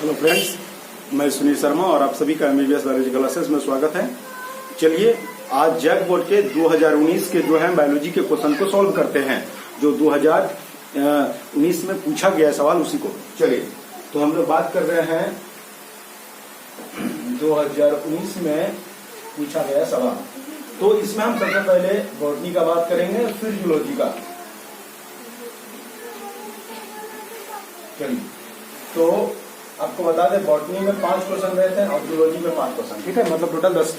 Hello friends, मैं सुनील शर्मा और आप सभी का एमबीबीएस बायोलॉजी क्लासेस में स्वागत है। चलिए आज जैक बोर्ड के 2019 के जो है बायोलॉजी के क्वेश्चन को सॉल्व करते हैं, जो 2019 में पूछा गया है सवाल उसी को। चलिए तो हम लोग बात कर रहे हैं 2019 में पूछा गया सवाल। तो इसमें हम सबसे पहले बॉटनी का बात करेंगे, फिर जूलॉजी का। चलिए तो आपको बता दें, बॉटनी में 5 क्वेश्चन रहते हैं और जूलॉजी में 5 क्वेश्चन। ठीक है, मतलब टोटल 10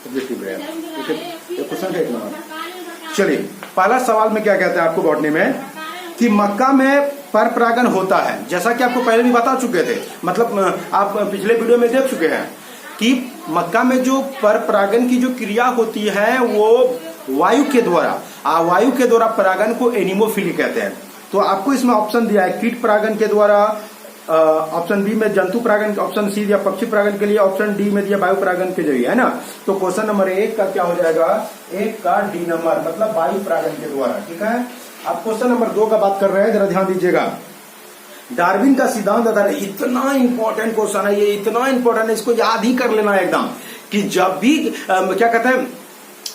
ऑब्जेक्टिव रहे। ठीक है, ये क्वेश्चन है 1 नंबर। चलिए पहला सवाल में क्या कहते हैं आपको बॉटनी में कि मक्का में पर परागन होता है। जैसा कि आपको पहले भी बता चुके थे, मतलब आप पिछले वीडियो में देख चुके हैं कि मक्का में जो पर परागन की जो क्रिया होती है वो वायु के द्वारा परागन को एनिमोफिली कहते हैं। तो आपको इसमें ऑप्शन दिया है कीट परागन के द्वारा, ऑप्शन बी में जंतु परागन, ऑप्शन सी दिया पक्षी परागन के लिए, ऑप्शन डी में दिया वायु परागन के जरिए, है ना। तो क्वेश्चन नंबर 1 का क्या हो जाएगा, 1 का डी नंबर, मतलब वायु परागन के द्वारा। ठीक है, अब क्वेश्चन नंबर 2 का बात कर रहे हैं, जरा ध्यान दीजिएगा। डार्विन का सिद्धांत आधार, इतना इंपॉर्टेंट क्वेश्चन है ये, इतना इंपॉर्टेंट है, इसको याद ही कर लेना एकदम कि जब भी क्या कहते हैं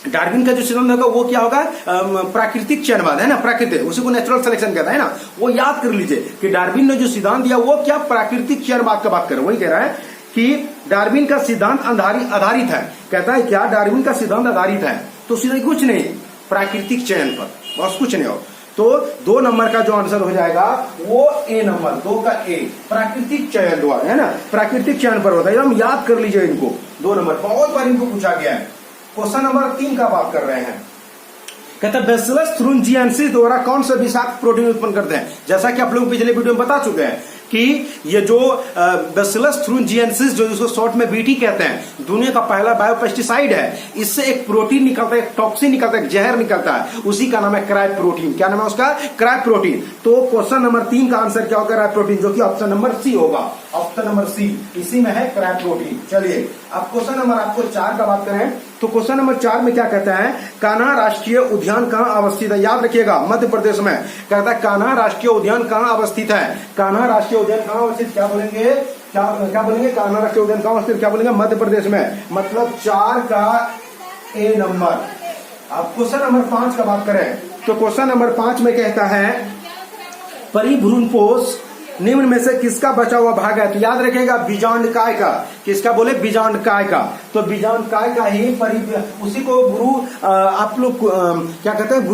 डार्विन का जो सिद्धांत होगा वो क्या होगा, प्राकृतिक चयनवाद, है ना, प्राकृतिक, उसी को नेचुरल सिलेक्शन कहता है ना। वो याद कर लीजिए कि डार्विन ने जो सिद्धांत दिया वो क्या प्राकृतिक चयनवाद का बात कर रहे हैं। वही कह रहा है कि डार्विन का सिद्धांत आधारित है। कहता है क्या, डार्विन का सिद्धांत आधारित है तो सीधा कुछ नहीं, प्राकृतिक चयन पर, बस कुछ नहीं हो। तो 2 नंबर का जो आंसर हो जाएगा वो ए नंबर, 2 का ए, प्राकृतिक चयन द्वारा, है ना, प्राकृतिक चयन पर होता है। हम याद कर लीजिए इनको, 2 नंबर बहुत बार इनको पूछा गया है। क्वेश्चन नंबर 3 का बात कर रहे हैं, कहते हैं बैसिलस थ्रुनजिएंसिस द्वारा कौन सा विषाक्त प्रोटीन उत्पन्न करते हैं। जैसा कि आप लोग पिछले वीडियो में बता चुके हैं कि ये जो बैसिलस थ्रुनजिएंसिस, जो इसको शॉर्ट में बीटी कहते हैं, दुनिया का पहला बायोपेस्टिसाइड है। इससे एक प्रोटीन निकलता है, एक टॉक्सिन निकलता है, एक जहर निकलता है, उसी का नाम है क्राइप प्रोटीन। क्या नाम है उसका, क्राइप प्रोटीन। तो क्वेश्चन नंबर 3 का आंसर क्या होगा, क्राइप प्रोटीन, जो कि ऑप्शन नंबर सी होगा, ऑप्शन नंबर सी, इसी में है क्राइप प्रोटीन। चलिए अब क्वेश्चन नंबर आपको 4 का बात करें तो क्वेश्चन नंबर 4 में क्या कहता है, कान्हा राष्ट्रीय उद्यान कहाँ अवस्थित है। याद रखिएगा, मध्य प्रदेश में। कहता है कान्हा राष्ट्रीय उद्यान कहाँ अवस्थित है, कान्हा राष्ट्रीय उद्यान कहाँ अवस्थित, क्या बोलेंगे, क्या बोलेंगे, कान्हा राष्ट्रीय उद्यान कहाँ अवस्थित, क्या बोलेंगे, मध्य प्रदेश में, मतलब 4 का ए नंबर। अब क्वेश्चन नंबर 5 का बात करें तो क्वेश्चन नंबर 5 में कहता है परिभ्रूणपोष निम्न में से किसका बचा हुआ भाग है। तो याद रखिएगा बीजांडकाय का, किसका बोले, बीजांडकाय का। तो बीजांडकाय का ही उसी को गुरु आप लोग क्या कहते हैं,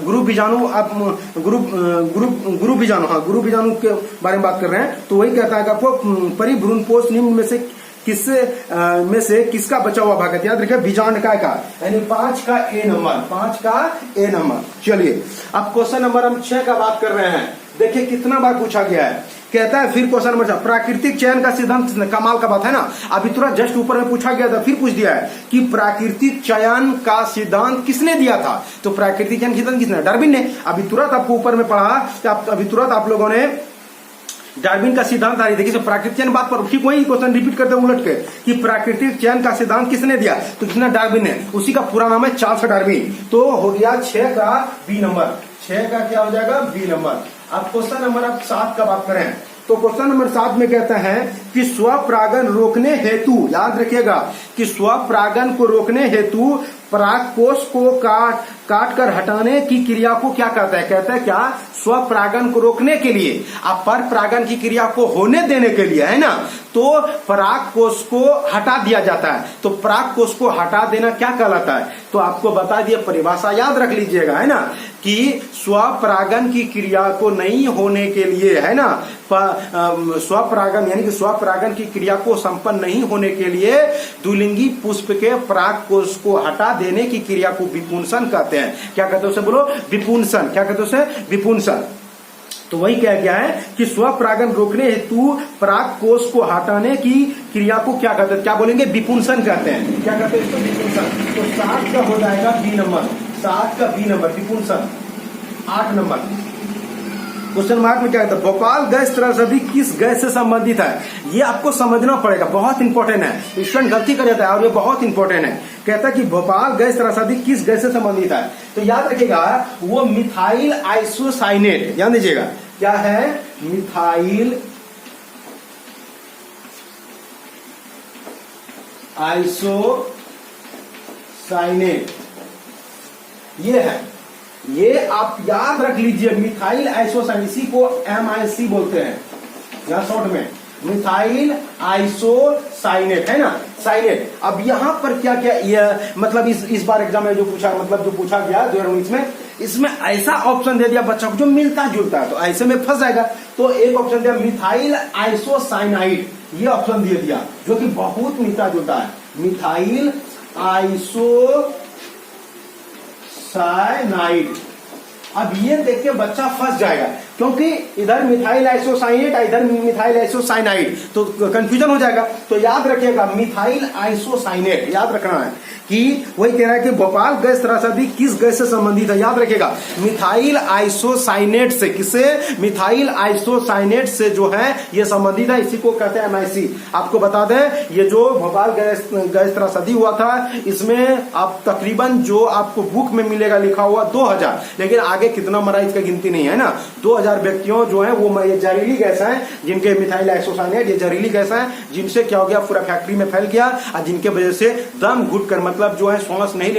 गुरु बीजाणु, आप गुरु बीजाणु, हाँ गुरु बीजाणु के बारे में बात कर रहे हैं। तो वही कहता है कि आपको परिभ्रूणपोष निम्न में से किसका बचा हुआ भाग है। याद रखिए बीजांडकाय का, यानी 5 का ए नंबर, 5 का ए नंबर। चलिए अब क्वेश्चन नंबर हम 6 का बात कर रहे हैं। देखिए कितना बार पूछा गया है। कहता है फिर क्वेश्चन नंबर 4, प्राकृतिक चयन का सिद्धांत, कमाल का बात है ना। अभी तुरंत जस्ट ऊपर में पूछा गया था, फिर पूछ दिया है कि प्राकृतिक चयन का सिद्धांत किसने दिया था। तो प्राकृतिक चयन सिद्धांत किसने, डार्विन ने। अभी तुरंत आपको ऊपर में पढ़ा, अभी तुरंत आप लोगों ने डार्विन का सिद्धांत आ रही। देखिए प्राकृतिक चयन बात पर ठीक वही क्वेश्चन रिपीट करते उलट के कि प्राकृतिक चयन का सिद्धांत किसने दिया, तो किसने, डार्विन ने। उसी का पूरा नाम है चार्ल्स डार्विन। तो हो गया 6 का बी नंबर, 6 का क्या हो जाएगा, बी नंबर। अब क्वेश्चन नंबर आप 7 का बात करें तो क्वेश्चन नंबर 7 में कहता है कि स्वपरागन रोकने हेतु, याद रखिएगा कि स्वपरागन को रोकने हेतु परागकोश को काट कर हटाने की क्रिया को क्या कहता है। कहता है क्या, स्वपरागन को रोकने के लिए, आप पर परागन की क्रिया को होने देने के लिए, है ना, तो परागकोश को हटा दिया जाता है। तो परागकोश को हटा देना क्या कहलाता है, तो आपको बता दिया, परिभाषा याद रख लीजिएगा, है ना, कि स्वपरागन की क्रिया को नहीं होने के लिए, है ना, स्वपरागन यानी कि स्वपरागन की क्रिया को संपन्न नहीं होने के लिए द्विलिंगी पुष्प के परागकोश को हटा देने की क्रिया को विपुंसन कहते हैं। क्या कहते हैं उसे, बोलो, विपुंसन। क्या कहते हैं उसे, विपुंसन। तो वही क्या गया है कि स्वपरागन रोकने हेतु परागकोश को हटाने की क्रिया को क्या कहते हैं, क्या बोलेंगे, विपुंसन कहते हैं। क्या कहते हैं इसको, विपुंसन। तो 7 का हो जाएगा बी नंबर, 7 का बी नंबर, विपुंसन। 8 नंबर क्वेश्चन मार्क में क्या कहता है, भोपाल गैस त्रासदी किस गैस से संबंधित है। ये आपको समझना पड़ेगा, बहुत इंपॉर्टेंट है। स्टूडेंट गलती कर जाता है और ये बहुत इंपॉर्टेंट है। कहता है कि भोपाल गैस त्रासदी किस गैस से संबंधित है। तो याद रखिएगा वो मिथाइल आइसोसाइनेट, ध्यान दीजिएगा क्या है, मिथाइल आइसोसाइनेट, ये है, ये आप याद रख लीजिए, मिथाइल आइसोसाइनेट, इसी को MIC बोलते हैं यहां शॉर्ट में, मिथाइल आइसोसाइनेट है ना, साइनेट। अब यहां पर क्या क्या ये मतलब इस बार एग्जाम में जो पूछा, मतलब जो पूछा गया 2019 में, इसमें ऐसा ऑप्शन दे दिया बच्चा को जो मिलता जुलता है, तो ऐसे में फंस जाएगा। तो एक ऑप्शन दिया मिथाइल आइसोसाइनाइड, ये ऑप्शन दे दिया जो कि बहुत मिलता जुलता है, मिथाइल आइसोसाइनाइड। अब ये देख के बच्चा फंस जाएगा, क्योंकि इधर मिथाइल आइसोसाइनेट, इधर मिथाइल आइसोसाइनाइड, तो कंफ्यूजन हो जाएगा। तो याद रखिएगा मिथाइल आइसोसाइनेट, याद रखना है कि वही कह रहा है कि भोपाल गैस त्रासदी किस गैस से संबंधित है, याद रखिएगा मिथाइल आइसोसाइनेट से, किससे, मिथाइल आइसोसाइनेट से जो है ये संबंधित है, इसी को कहते हैं MIC। आपको बता दें ये जो भोपाल गैस त्रासदी हुआ था, इसमें आप तकरीबन जो आपको बुक में मिलेगा लिखा हुआ 2000, लेकिन आगे कितना मरा इसका गिनती नहीं है ना, 2000 व्यक्तियों जो है वो ये जहरीली गैस है, जिनके मिथाइल आइसोसाइनेट, ये जहरीली गैस है जिनसे क्या हो गया, पूरा फैक्ट्री में फैल गया, और जिनके वजह से दम घुट कर, मतलब जो है श्वास नहीं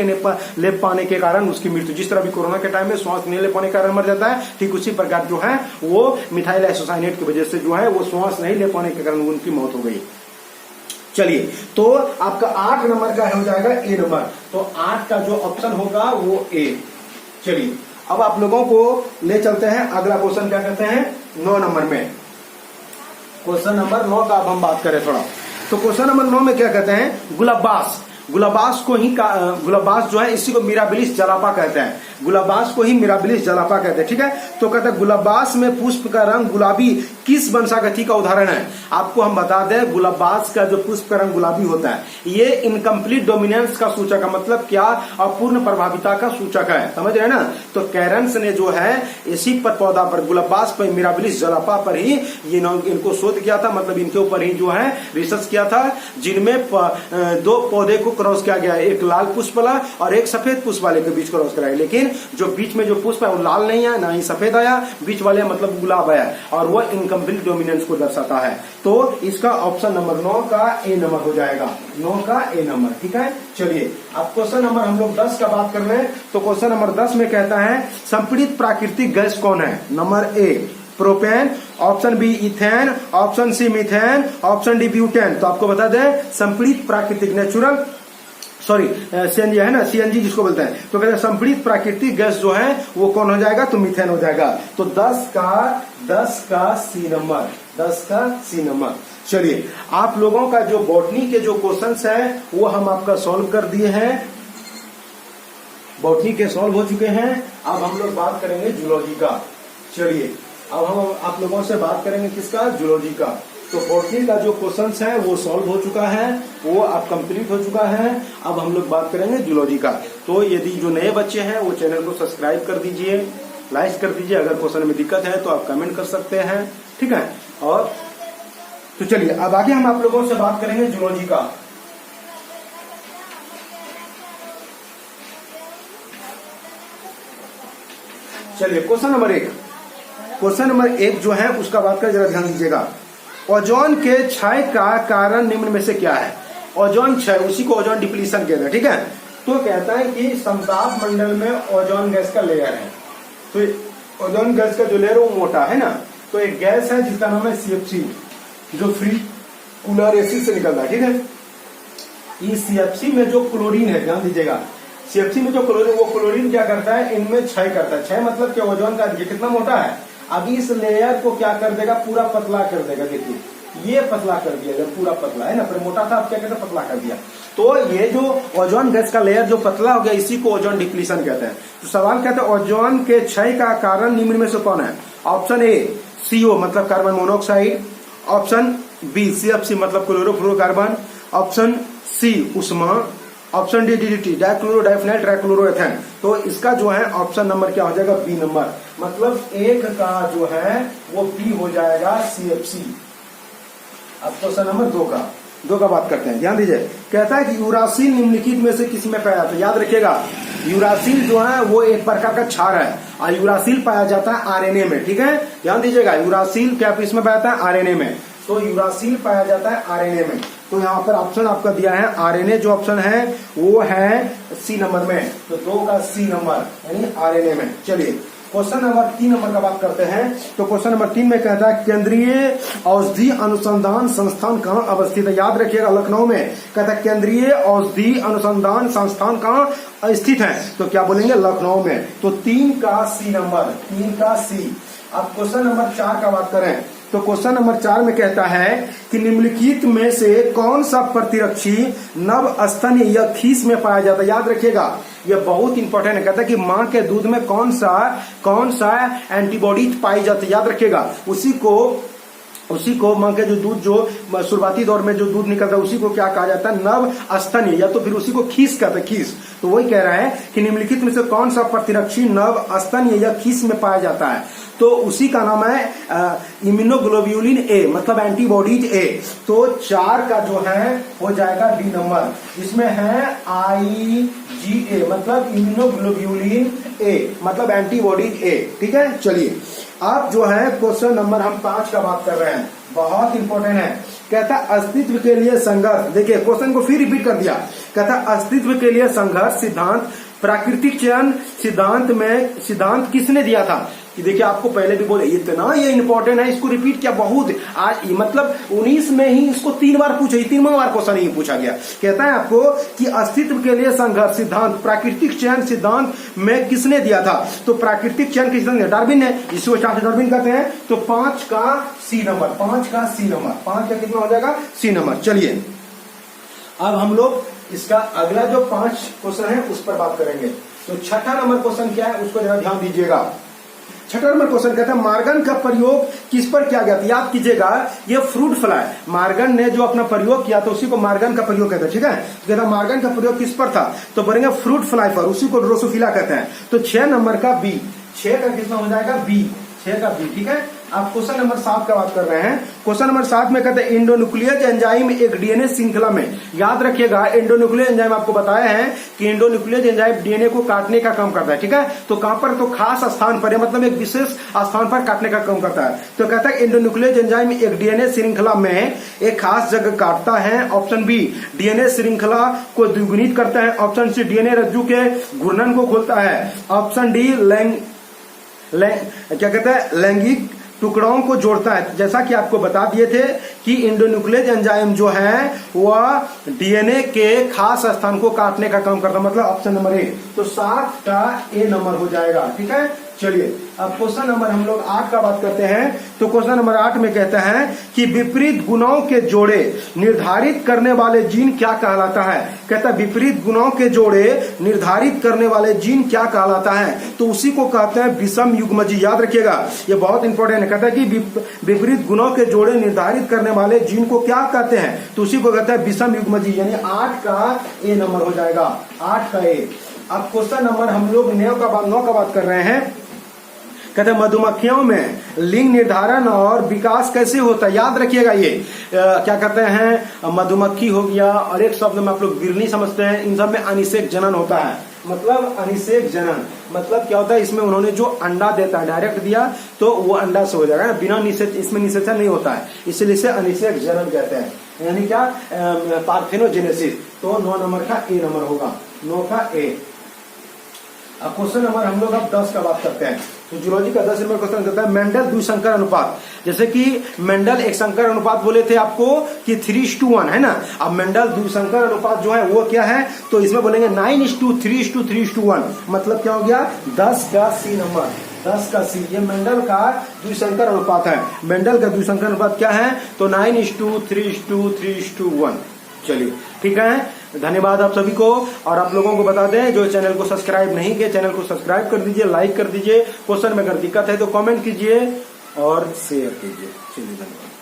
ले पाने के कारण उसकी मृत्यु, जिस तरह भी कोरोना के टाइम में श्वास नहीं ले पाने के कारण मर जाता है, ठीक उसी प्रकार जो है वो मिथाइल आइसोसाइनेट की वजह से जो है वो श्वास नहीं ले पाने के कारण उनकी मौत हो गई। चलिए, तो आपका 8 नंबर का हो जाएगा ए नंबर, तो 8 का जो ऑप्शन होगा वो ए। चलिए, अब आप लोगों को ले चलते हैं अगला क्वेश्चन, क्या कहते हैं 9 नंबर में, क्वेश्चन नंबर 9 का अब हम बात करें थोड़ा। तो क्वेश्चन नंबर 9 में क्या कहते हैं, गुलाबास, गुलाबास को ही गुलाबास जो है इसी को मिराबिलिस जलापा कहते हैं, गुलाबास को ही मिराबिलिस जलापा कहते हैं, ठीक है। तो कहते हैं गुलाबास में पुष्प का रंग गुलाबी किस वंशागति का उदाहरण है। आपको हम बता दें गुलाबास का जो पुष्प का रंग गुलाबी होता है, ये इनकम्प्लीट डोमिनेंस का सूचक है, मतलब क्या, अपूर्ण प्रभाविता का सूचक है, समझ रहे ना। तो कैरंस ने जो है इसी पर पौधा पर, गुलाबास पर, मिराबिलिस जलापा पर ही ये इनको शोध किया था, मतलब इनके ऊपर ही जो है रिसर्च किया था, जिनमें 2 पौधे को क्रॉस किया गया, एक लाल पुष्प वाला और एक सफेद पुष्प वाले के बीच क्रॉस कराया, लेकिन जो बीच में जो पुष्प है वो लाल नहीं है, ना ही सफेद आया, बीच वाले मतलब गुलाब आया, और वो इनकम्प्लीट डोमिनेंस को दर्शाता है। तो इसका ऑप्शन नंबर 9 का ए नंबर हो जाएगा, 9 का ए नंबर, ठीक है। चलिए, अब क्वेश्चन नंबर हम लोग 10 का बात कर रहे हैं। तो क्वेश्चन नंबर 10 में कहता है संपीड़ित प्राकृतिक गैस कौन है। Number A propane, option B ethane, option C methane, option D butane. तो आपको बता दें संपीड़ित प्राकृतिक नेचुरल सीएनजी है ना, सीएनजी जिसको बोलते हैं, तो कहते हैं संपीड़ित प्राकृतिक गैस जो है वो कौन हो जाएगा, तो मीथेन हो जाएगा। तो 10 का सी नंबर, 10 का सी नंबर। चलिए, आप लोगों का जो बॉटनी के जो क्वेश्चंस है वो हम आपका सॉल्व कर दिए हैं, बॉटनी के सॉल्व हो चुके हैं। अब हम लोग बात करेंगे जूलॉजी का। चलिए, अब हम आप लोगों से बात करेंगे किसका, जूलॉजी का। तो बॉटनी का जो क्वेश्चंस है वो सॉल्व हो चुका है, वो अब कंप्लीट हो चुका है। अब हम लोग बात करेंगे जूलॉजी का। तो यदि जो नए बच्चे हैं वो चैनल को सब्सक्राइब कर दीजिए, लाइक कर दीजिए, अगर क्वेश्चन में दिक्कत है तो आप कमेंट कर सकते हैं, ठीक है। और तो चलिए, अब आगे हम आप लोगों से बात करेंगे जूलॉजी का। चलिए, क्वेश्चन नंबर 1, क्वेश्चन नंबर 1 जो है उसका बात कर, जरा ध्यान दीजिएगा। ओजोन के क्षय का कारण निम्न में से क्या है। ओजोन क्षय, उसी को ओजोन डिप्लीशन कहते हैं, ठीक है। तो कहता है कि समताप मंडल में ओजोन गैस का लेयर है, तो ओजोन गैस का जो लेयर वो मोटा है ना, तो एक गैस है जिसका नाम है CFC, जो फ्री कूलर एसिड से निकलता है, ठीक है। इस CFC में जो क्लोरीन है, ध्यान दीजिएगा, CFC में जो क्लोरीन, वो क्लोरीन क्या करता है, इनमें क्षय करता है। क्षय मतलब क्या, ओजोन का कितना मोटा है, अब इस लेयर को क्या कर देगा, पूरा पतला कर देगा। देखिए ये पतला कर दिया, जब पूरा पतला है ना, फिर मोटा था, अब क्या कहते हैं, पतला कर दिया। तो ये जो ओजोन गैस का लेयर जो पतला हो गया, इसी को ओजोन डिप्लीशन कहते हैं। तो सवाल कहते हैं ओजोन के क्षय का कारण निम्न में से कौन है। ऑप्शन ए CO मतलब carbon monoxide, option B CFC मतलब क्लोरोफ्लोरोकार्बन, ऑप्शन सी उष्मा, option D DDT dichloro diphenyl trichloroethane. तो इसका जो है ऑप्शन नंबर क्या हो जाएगा, बी नंबर, मतलब 1 का जो है वो बी हो जाएगा CFC। अब क्वेश्चन नंबर 2 का बात करते हैं, ध्यान दीजिए। कहता है कि यूरासिल निम्नलिखित में से किस में पाया जाता है। याद रखिएगा यूरासिल जो है वो एक प्रकार का क्षार है, और यूरासिल पाया जाता है RNA में, ठीक है। ध्यान दीजिएगा यूरासिल क्या इसमें पाया जाता है, RNA में। तो यूरासिल पाया जाता है RNA में। तो यहाँ पर ऑप्शन आपका दिया है आरएनए, जो ऑप्शन है वो है सी नंबर में, तो 2 का सी नंबर यानी आरएनए में। चलिए क्वेश्चन नंबर 3 नंबर का बात करते हैं। तो क्वेश्चन नंबर 3 में कहता है केंद्रीय औषधि अनुसंधान संस्थान कहाँ अवस्थित है। याद रखिएगा लखनऊ में। कहता है केंद्रीय औषधि अनुसंधान संस्थान कहाँ स्थित है, तो क्या बोलेंगे लखनऊ में। तो 3 का सी नंबर, 3 का सी। अब क्वेश्चन नंबर 4 का बात करें तो क्वेश्चन नंबर 4 में कहता है कि निम्नलिखित में से कौन सा प्रतिरक्षी नव स्तन या खीस में पाया जाता है। याद रखिएगा ये बहुत इंपॉर्टेंट है। कहता है कि मां के दूध में कौन सा एंटीबॉडी पाई जाती है। याद रखिएगा उसी को मां के जो दूध जो शुरुआती दौर में जो दूध निकलता है उसी को क्या कहा जाता है, नव स्तनीय, या तो फिर उसी को खीस कहते हैं, खीस। तो वही कह रहा है कि निम्नलिखित में से कौन सा प्रतिरक्षी नव स्तनीय या खीस में पाया जाता है, तो उसी का नाम है इम्यूनोग्लोब्यूलिन ए, मतलब एंटीबॉडीज ए। तो 4 का जो है हो जाएगा डी नंबर, इसमें है IgA मतलब इम्यूनोग्लोब्यूलिन ए मतलब एंटीबॉडीज ए। ठीक है, चलिए अब जो है क्वेश्चन नंबर हम 5 का बात कर रहे हैं, बहुत इंपॉर्टेंट है। कहता अस्तित्व के लिए संघर्ष, देखिए क्वेश्चन को फिर रिपीट कर दिया। कहता अस्तित्व के लिए संघर्ष सिद्धांत प्राकृतिक चयन सिद्धांत किसने दिया था। कि देखिए आपको पहले भी बोले इतना ये इंपॉर्टेंट है, इसको रिपीट किया बहुत आज, मतलब 19 में ही इसको 3 बार पूछा, 3वां बार क्वेश्चन ही पूछा गया। कहता है आपको कि अस्तित्व के लिए संघर्ष सिद्धांत प्राकृतिक चयन सिद्धांत में किसने दिया था, तो प्राकृतिक चयन के सिद्धांत डार्विन ने, इसको चार्ल्स डार्विन कहते हैं। तो 5 का सी नंबर, 5 का सी नंबर, 5 का कितना हो जाएगा सी नंबर। चलिए अब हम लोग इसका अगला जो 5 क्वेश्चन है उस पर बात करेंगे। तो 6ठा नंबर क्वेश्चन क्या है उसको जरा ध्यान दीजिएगा। 6ठा नंबर क्वेश्चन कहता है मार्गन का प्रयोग किस पर किया गया था। याद कीजिएगा ये फ्रूट फ्लाई, मार्गन ने जो अपना प्रयोग किया था उसी को मार्गन का प्रयोग कहते हैं। ठीक है, तो कहता मार्गन का प्रयोग किस पर था, तो बोलेंगे फ्रूट फ्लाई पर, उसी को ड्रोसोफिला कहते हैं। तो 6 नंबर का बी, 6 का कितना हो जाएगा बी, 6 का बी। ठीक है, आप क्वेश्चन नंबर 7 का बात कर रहे हैं। क्वेश्चन नंबर 7 में कहते हैं एंडोन्यूक्लियस एंजाइम एक डीएनए श्रृंखला में, याद रखिएगा एंडोन्यूक्लियस एंजाइम आपको बताया है कि एंडोन्यूक्लियस एंजाइम डीएनए को काटने का काम करता है। ठीक है, तो कहां पर, तो खास स्थान पर, मतलब एक विशेष स्थान पर काटने का काम करता है। तो कहता है एंडोन्यूक्लियस एंजाइम एक डीएनए श्रृंखला में एक खास जगह काटता है। ऑप्शन बी डीएनए श्रृंखला को द्विगुणित करता है। ऑप्शन सी डीएनए रज्जु के घूर्णन को खोलता है। ऑप्शन डी क्या कहता है लैंगिक टुकड़ों को जोड़ता है। जैसा कि आपको बता दिए थे कि एंडोन्यूक्लियस एंजाइम जो है वह डीएनए के खास स्थान को काटने का काम करता है, मतलब ऑप्शन नंबर ए। तो 7 का ए नंबर हो जाएगा। ठीक है, चलिए अब क्वेश्चन नंबर हम लोग 8 का बात करते हैं। तो क्वेश्चन नंबर 8 में कहता है कि विपरीत गुणों के जोड़े निर्धारित करने वाले जीन क्या कहलाता है। कहता है विपरीत गुणों के जोड़े निर्धारित करने वाले जीन क्या कहलाता है, तो उसी को कहते हैं विषम युग्मजीन। याद रखिएगा ये बहुत इंपॉर्टेंट है। कहता है कि विपरीत गुणों के जोड़े निर्धारित करने वाले जीन को क्या कहते हैं, तो उसी को कहते हैं विषम युग्मजीन, यानी 8 का ए नंबर हो जाएगा, 8 का ए। अब क्वेश्चन नंबर हम लोग 9 का बात कर रहे हैं। कहते हैं मधुमक्खियों में लिंग निर्धारण और विकास कैसे होता है। याद रखिएगा ये क्या कहते हैं मधुमक्खी हो गया, और एक शब्द में आप लोग बिरनी समझते हैं, इन सब में अनिषेक जनन होता है। मतलब अनिषेक जनन मतलब क्या होता है, इसमें उन्होंने जो अंडा देता है डायरेक्ट दिया तो वो अंडा से हो जाएगा, बिना निषेचन, इसमें निषेचन नहीं होता है, इसलिए इसे अनिषेक जनन कहते हैं, यानी क्या पार्थेनोजेनेसिस। तो 9 नंबर का ए नंबर होगा, 9 का ए। अब क्वेश्चन नंबर हम लोग अब 10 का बात करते हैं। तो जूलॉजी का 10 नंबर क्वेश्चन कहता है मेंडल द्विसंकर अनुपात। जैसे कि मेंडल एक संकर अनुपात बोले थे आपको कि 3:1 है ना, अब मेंडल द्विसंकर अनुपात जो है वो क्या है, तो इसमें बोलेंगे 9:3:3:1, मतलब क्या हो गया 10 का सी नंबर, 10 का सी। ये मेंडल का द्विसंकर अनुपात है। मेंडल का द्विसंकर अनुपात क्या है, तो 9:3:3:1। चलिए ठीक है, धन्यवाद आप सभी को। और आप लोगों को बता दें जो चैनल को सब्सक्राइब नहीं किए चैनल को सब्सक्राइब कर दीजिए, लाइक कर दीजिए, क्वेश्चन में अगर दिक्कत है तो कमेंट कीजिए और शेयर कीजिए। चलिए धन्यवाद।